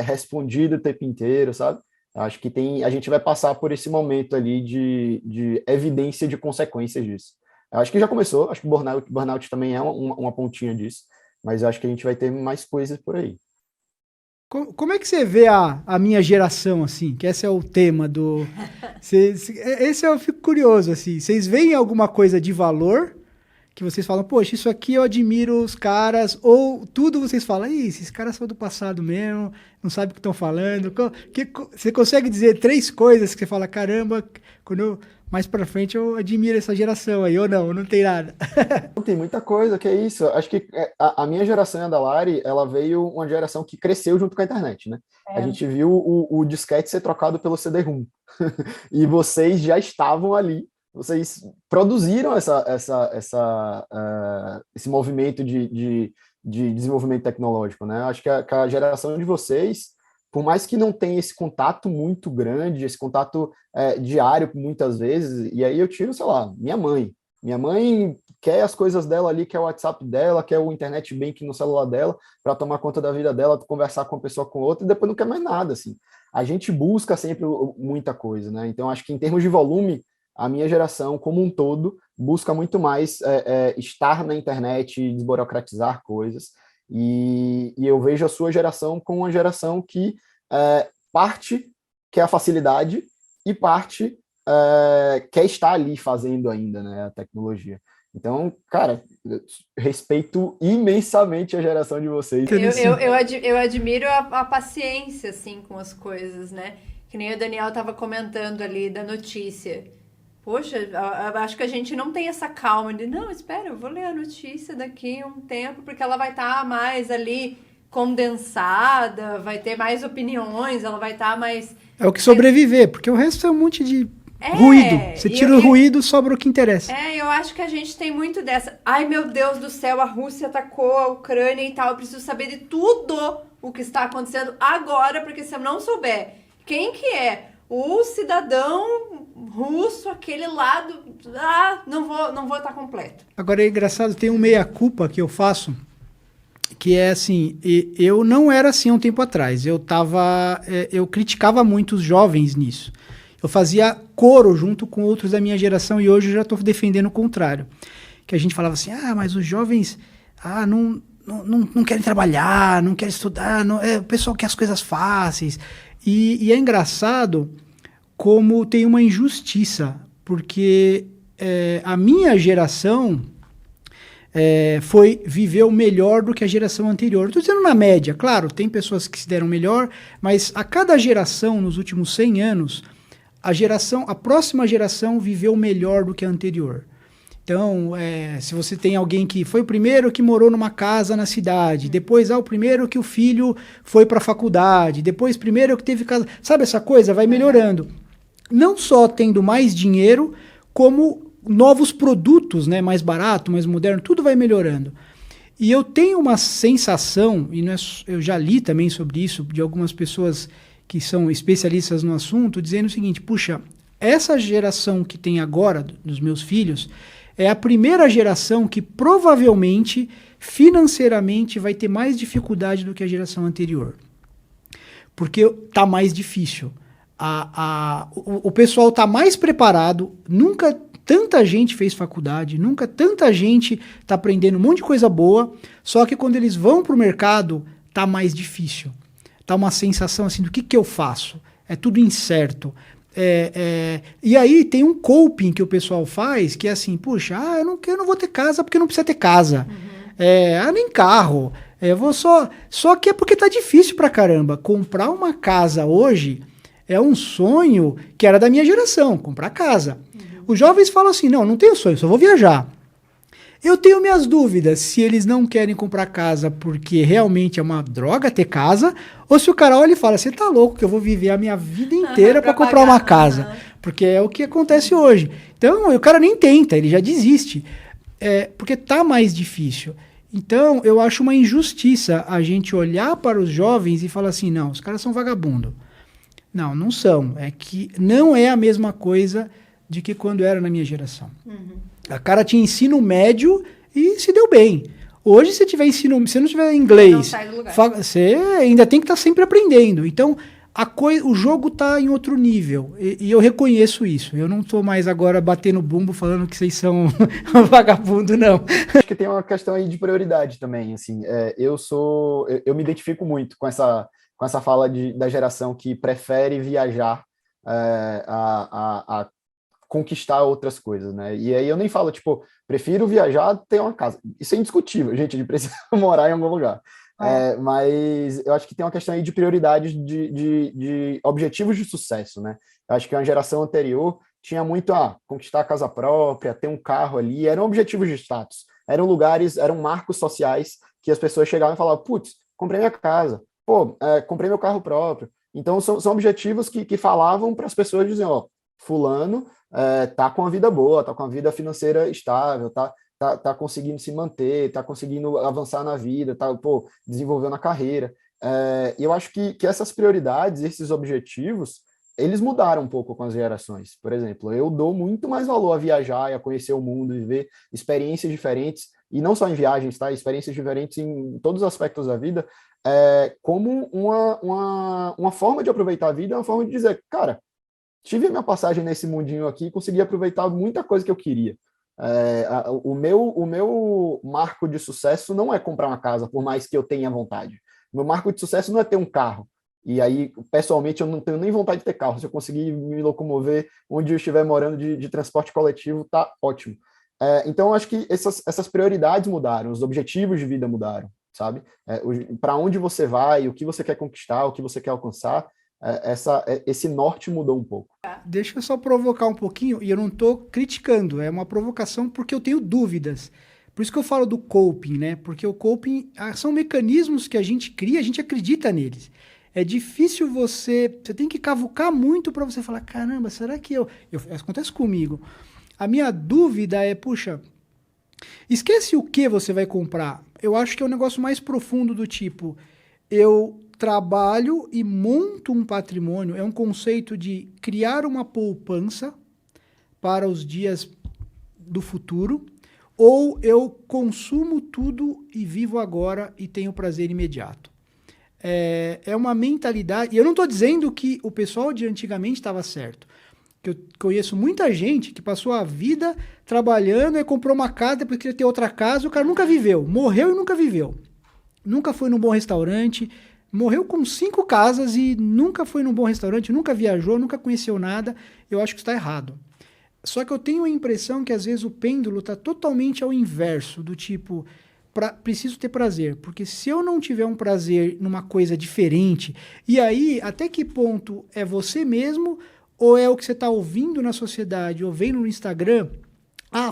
[SPEAKER 3] respondido o tempo inteiro, sabe? Acho que a gente vai passar por esse momento ali de evidência de consequências disso. Acho que já começou, acho que burnout também é uma pontinha disso, mas acho que a gente vai ter mais coisas por aí.
[SPEAKER 2] Como é que você vê a minha geração, assim? Que esse é o tema do... Esse eu fico curioso, assim. Vocês veem alguma coisa de valor que vocês falam, poxa, isso aqui eu admiro os caras, ou tudo vocês falam, esses caras são do passado mesmo, não sabem o que estão falando. Você consegue dizer 3 coisas que você fala, caramba, mais pra frente eu admiro essa geração aí, ou não tem nada.
[SPEAKER 3] Tem muita coisa, que é isso. Acho que a minha geração e a da Lari, ela veio uma geração que cresceu junto com a internet, né? A gente viu o disquete ser trocado pelo CD-ROM. E vocês já estavam ali. Vocês produziram esse movimento de desenvolvimento tecnológico, né? Acho que a geração de vocês, por mais que não tenha esse contato muito grande, esse contato diário muitas vezes, e aí eu tiro, sei lá, minha mãe. Minha mãe quer as coisas dela ali, quer o WhatsApp dela, quer o internet banking no celular dela, para tomar conta da vida dela, conversar com uma pessoa com outra, e depois não quer mais nada, assim. A gente busca sempre muita coisa, né? Então, acho que em termos de volume, a minha geração, como um todo, busca muito mais estar na internet, desburocratizar coisas. E eu vejo a sua geração como uma geração que parte quer a facilidade e parte quer estar ali fazendo ainda, né, a tecnologia. Então, cara, respeito imensamente a geração de vocês.
[SPEAKER 1] Eu admiro a paciência, assim, com as coisas, né? Que nem o Daniel estava comentando ali da notícia. Poxa, acho que a gente não tem essa calma de, não, espera, eu vou ler a notícia daqui um tempo, porque ela vai estar mais ali condensada, vai ter mais opiniões, ela vai estar mais...
[SPEAKER 2] É o que sobreviver, porque o resto é um monte de Ruído. Você tira o ruído, sobra o que interessa.
[SPEAKER 1] Eu acho que a gente tem muito dessa. Ai, meu Deus do céu, a Rússia atacou a Ucrânia e tal. Eu preciso saber de tudo o que está acontecendo agora, porque se eu não souber quem que é o cidadão russo, aquele lado, não vou estar completo.
[SPEAKER 2] Agora é engraçado, tem um meia-culpa que eu faço, que é assim, eu não era assim há um tempo atrás. Eu criticava muito os jovens nisso. Eu fazia coro junto com outros da minha geração e hoje eu já estou defendendo o contrário. Que a gente falava assim, mas os jovens não querem trabalhar, não querem estudar, o pessoal quer as coisas fáceis. E é engraçado como tem uma injustiça, porque a minha geração viveu melhor do que a geração anterior. Estou dizendo na média, claro, tem pessoas que se deram melhor, mas a cada geração, nos últimos 100 anos, a próxima geração viveu melhor do que a anterior. Então, se você tem alguém que foi o primeiro que morou numa casa na cidade, depois o primeiro que o filho foi para a faculdade, depois primeiro que teve casa... Sabe essa coisa? Vai melhorando. Não só tendo mais dinheiro, como novos produtos, né, mais barato, mais moderno, tudo vai melhorando. E eu tenho uma sensação, e eu já li também sobre isso, de algumas pessoas que são especialistas no assunto, dizendo o seguinte, puxa, essa geração que tem agora, dos meus filhos, é a primeira geração que provavelmente, financeiramente, vai ter mais dificuldade do que a geração anterior. Porque está mais difícil. O pessoal está mais preparado, nunca tanta gente fez faculdade, nunca tanta gente está aprendendo um monte de coisa boa, só que quando eles vão para o mercado, está mais difícil. Está uma sensação assim, do que eu faço? É tudo incerto. E aí tem um coping que o pessoal faz, que é assim, puxa, eu não vou ter casa porque não precisa ter casa. Nem carro. Eu vou só que é porque tá difícil pra caramba. Comprar uma casa hoje é um sonho que era da minha geração, comprar casa. Os jovens falam assim, não tenho sonho, só vou viajar. Eu tenho minhas dúvidas se eles não querem comprar casa porque realmente é uma droga ter casa, ou se o cara olha e fala, você tá louco que eu vou viver a minha vida inteira para comprar uma casa. Porque é o que acontece hoje. Então, o cara nem tenta, ele já desiste. Porque tá mais difícil. Então, eu acho uma injustiça a gente olhar para os jovens e falar assim, não, os caras são vagabundo. Não são. É que não é a mesma coisa de que quando era na minha geração. A cara tinha ensino médio e se deu bem. Hoje, se tiver se não tiver inglês, não sai do lugar. Você ainda tem que estar sempre aprendendo. Então, o jogo está em outro nível. E eu reconheço isso. Eu não estou mais agora batendo bumbo falando que vocês são vagabundo, não.
[SPEAKER 3] Acho que tem uma questão aí de prioridade também. Assim, eu me identifico muito com essa fala da geração que prefere viajar a conquistar outras coisas, né? E aí eu nem falo, prefiro viajar, ter uma casa. Isso é indiscutível, gente, a gente precisa morar em algum lugar. Mas eu acho que tem uma questão aí de prioridades de objetivos de sucesso, né? Eu acho que a geração anterior tinha muito conquistar a casa própria, ter um carro ali, eram objetivos de status, eram lugares, eram marcos sociais que as pessoas chegavam e falavam, putz, comprei minha casa, comprei meu carro próprio. Então são objetivos que falavam para as pessoas, diziam, fulano tá com a vida boa, tá com a vida financeira estável, tá conseguindo se manter, tá conseguindo avançar na vida, tá desenvolvendo a carreira. E eu acho que essas prioridades, esses objetivos, eles mudaram um pouco com as gerações. Por exemplo, eu dou muito mais valor a viajar e a conhecer o mundo, viver experiências diferentes, e não só em viagens, tá? Experiências diferentes em todos os aspectos da vida, como uma forma de aproveitar a vida, uma forma de dizer, cara, tive a minha passagem nesse mundinho aqui e consegui aproveitar muita coisa que eu queria. O meu marco de sucesso não é comprar uma casa, por mais que eu tenha vontade. O meu marco de sucesso não é ter um carro. E aí, pessoalmente, eu não tenho nem vontade de ter carro. Se eu conseguir me locomover onde eu estiver morando de transporte coletivo, tá ótimo. Então, eu acho que essas prioridades mudaram, os objetivos de vida mudaram, sabe? Para onde você vai, o que você quer conquistar, o que você quer alcançar, esse norte mudou um pouco.
[SPEAKER 2] Deixa eu só provocar um pouquinho, e eu não estou criticando, é uma provocação porque eu tenho dúvidas. Por isso que eu falo do coping, né? Porque o coping são mecanismos que a gente cria, a gente acredita neles. É difícil você tem que cavucar muito para você falar, caramba, será que acontece comigo. A minha dúvida é, puxa, esquece o que você vai comprar. Eu acho que é um negócio mais profundo do tipo, eu trabalho e monto um patrimônio, é um conceito de criar uma poupança para os dias do futuro, ou eu consumo tudo e vivo agora e tenho prazer imediato. É uma mentalidade, e eu não estou dizendo que o pessoal de antigamente estava certo, que eu conheço muita gente que passou a vida trabalhando e comprou uma casa, depois queria ter outra casa, o cara nunca viveu, morreu e nunca viveu. Nunca foi num bom restaurante, morreu com 5 casas e nunca foi num bom restaurante, nunca viajou, nunca conheceu nada. Eu acho que isso está errado. Só que eu tenho a impressão que às vezes o pêndulo está totalmente ao inverso, do tipo, preciso ter prazer, porque se eu não tiver um prazer numa coisa diferente, e aí até que ponto é você mesmo ou é o que você está ouvindo na sociedade ou vendo no Instagram,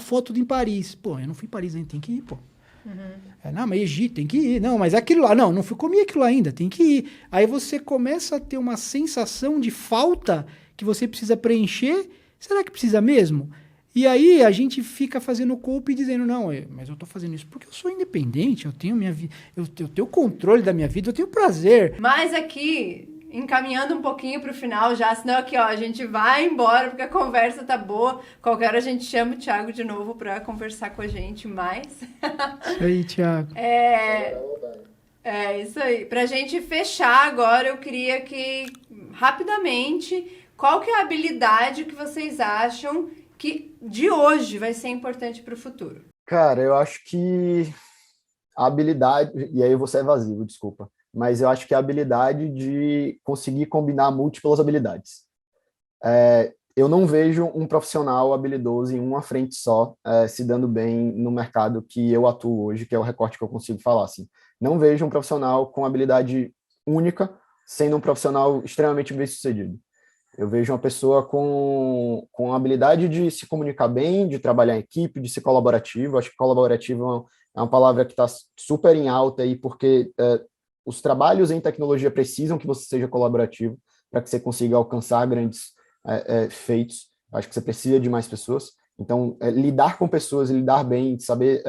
[SPEAKER 2] foto em Paris. Pô, eu não fui em Paris ainda, tem que ir, pô. Uhum. Não, mas Egito, tem que ir. Não, mas aquilo lá, não fui comer aquilo ainda, tem que ir. Aí você começa a ter uma sensação de falta que você precisa preencher. Será que precisa mesmo? E aí a gente fica fazendo culpa e dizendo, não, mas eu tô fazendo isso porque eu sou independente, eu tenho minha vida, eu tenho o controle da minha vida, eu tenho prazer.
[SPEAKER 1] Mas aqui, encaminhando um pouquinho pro final já, senão aqui, ó, a gente vai embora porque a conversa tá boa. Qualquer hora a gente chama o Thiago de novo pra conversar com a gente mais.
[SPEAKER 2] Isso aí, Thiago.
[SPEAKER 1] Isso aí. Pra gente fechar agora, eu queria que, rapidamente, qual que é a habilidade que vocês acham que de hoje vai ser importante pro futuro?
[SPEAKER 3] Cara, eu acho que a habilidade, e aí eu vou ser evasivo, desculpa, mas eu acho que a habilidade de conseguir combinar múltiplas habilidades. Eu não vejo um profissional habilidoso em uma frente só, se dando bem no mercado que eu atuo hoje, que é o recorte que eu consigo falar. Assim. Não vejo um profissional com habilidade única sendo um profissional extremamente bem-sucedido. Eu vejo uma pessoa com a habilidade de se comunicar bem, de trabalhar em equipe, de ser colaborativo. Acho que colaborativo é uma palavra que está super em alta aí, porque os trabalhos em tecnologia precisam que você seja colaborativo para que você consiga alcançar grandes feitos. Acho que você precisa de mais pessoas. Então, lidar com pessoas, lidar bem, saber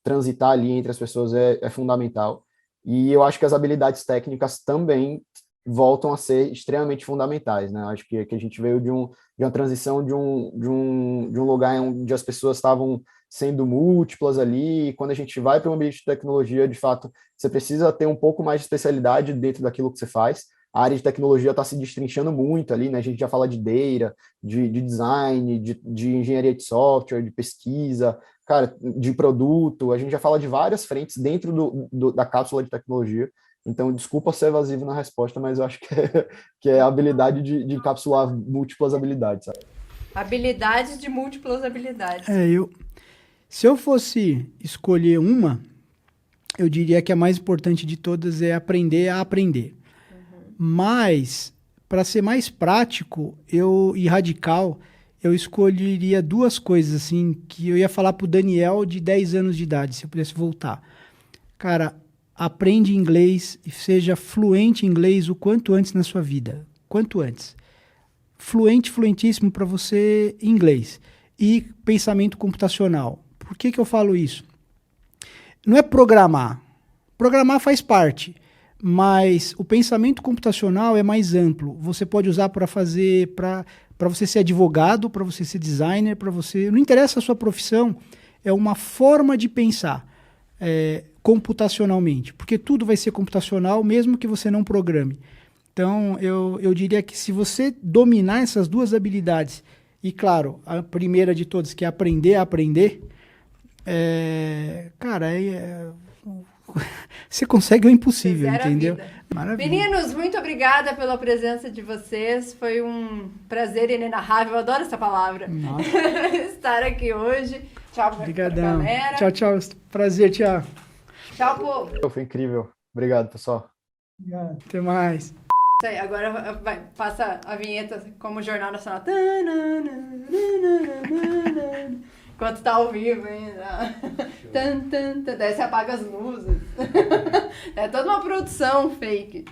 [SPEAKER 3] transitar ali entre as pessoas é fundamental. E eu acho que as habilidades técnicas também voltam a ser extremamente fundamentais, né? Acho que a gente veio de uma transição de um lugar onde as pessoas estavam sendo múltiplas ali, e quando a gente vai para um ambiente de tecnologia, de fato, você precisa ter um pouco mais de especialidade dentro daquilo que você faz. A área de tecnologia está se destrinchando muito ali, né? A gente já fala de data, de design, de engenharia de software, de pesquisa, cara, de produto, a gente já fala de várias frentes dentro da cápsula de tecnologia. Então, desculpa ser evasivo na resposta, mas eu acho que é a habilidade de encapsular múltiplas habilidades, sabe?
[SPEAKER 1] Habilidades de múltiplas habilidades.
[SPEAKER 2] Se eu fosse escolher uma, eu diria que a mais importante de todas é aprender a aprender. Uhum. Mas, para ser mais prático e radical, eu escolheria 2 coisas, assim, que eu ia falar pro Daniel de 10 anos de idade, se eu pudesse voltar. Cara, aprende inglês e seja fluente em inglês o quanto antes na sua vida. Quanto antes. Fluentíssimo para você em inglês. E pensamento computacional. Por que eu falo isso? Não é programar. Programar faz parte. Mas o pensamento computacional é mais amplo. Você pode usar para você ser advogado, para você ser designer, para você... Não interessa a sua profissão, é uma forma de pensar computacionalmente, porque tudo vai ser computacional, mesmo que você não programe. Então, eu diria que se você dominar essas 2 habilidades, e claro, a primeira de todas, que é aprender a aprender, você consegue o impossível, entendeu?
[SPEAKER 1] Maravilha. Meninos, muito obrigada pela presença de vocês. Foi um prazer inenarrável. Eu adoro essa palavra. Estar aqui hoje. Tchau pra galera.
[SPEAKER 2] Tchau. Prazer, Thiago.
[SPEAKER 1] Tchau, povo.
[SPEAKER 3] Foi incrível. Obrigado, pessoal.
[SPEAKER 2] Obrigado. Até mais.
[SPEAKER 1] Isso aí, agora passa a vinheta como Jornal Nacional. Enquanto tá ao vivo ainda. Daí você apaga as luzes. É toda uma produção fake.